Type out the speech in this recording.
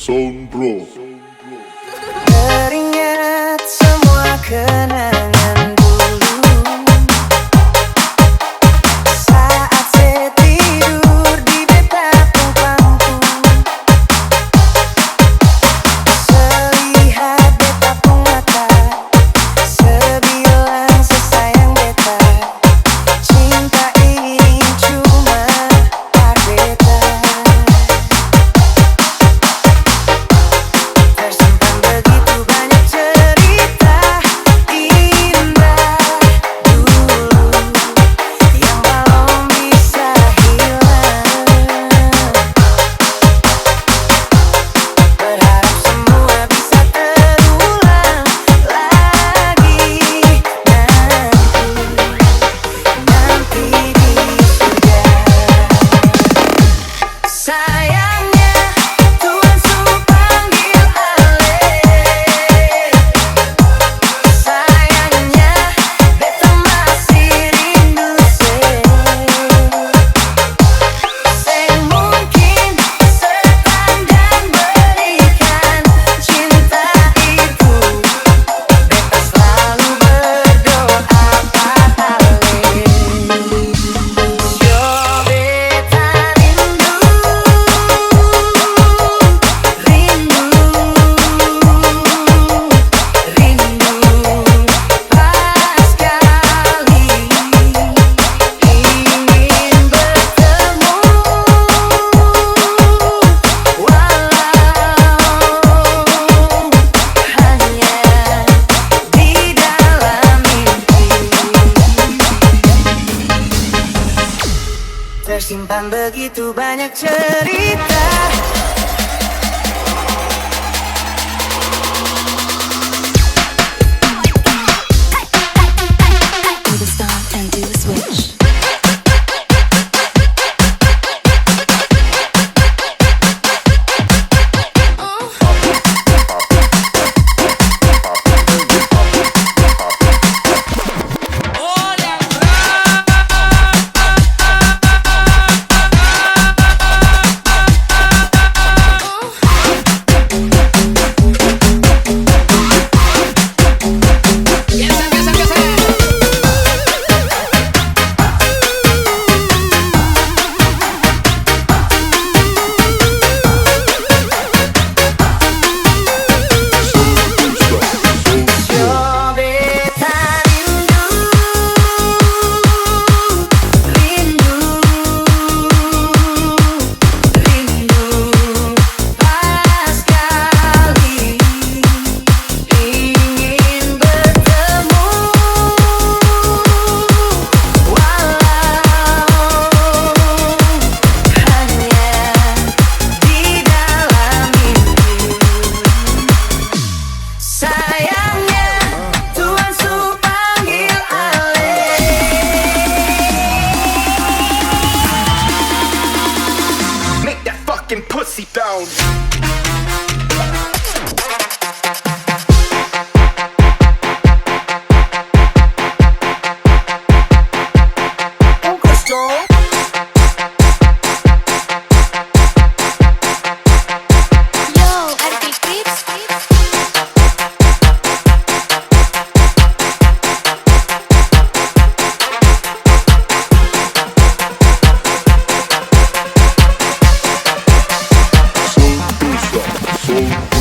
Sound Bro. Teringat semua kenangan dulu saat saya tidur di betapung pangku. Selihat betapung mata, sebilang sesayang beta. Cinta ini cuma tak beta. Tersimpan begitu banyak cerita indah dulu yang belum bisa hilang. Berharap semua bisa terulang lagi nanti di surga. Sayangnya Tuhan suruh panggil alih. Sayangnya beta masih rindu mungkin setan dan berikan cinta itu. Beta selalu berdoa pahalin. Yo beta rindu pas sekali ingin bertemu, walau hanya di dalam mimpi. Tersimpan begitu banyak cerita. Do the start and do the switch. Yo beta rindu pas sekali ingin bertemu, walau hanya di dalam mimpi. Sayangnya Tuhan suruh panggil alih. Make that fucking pussy down. Yo, RT Clips. Sound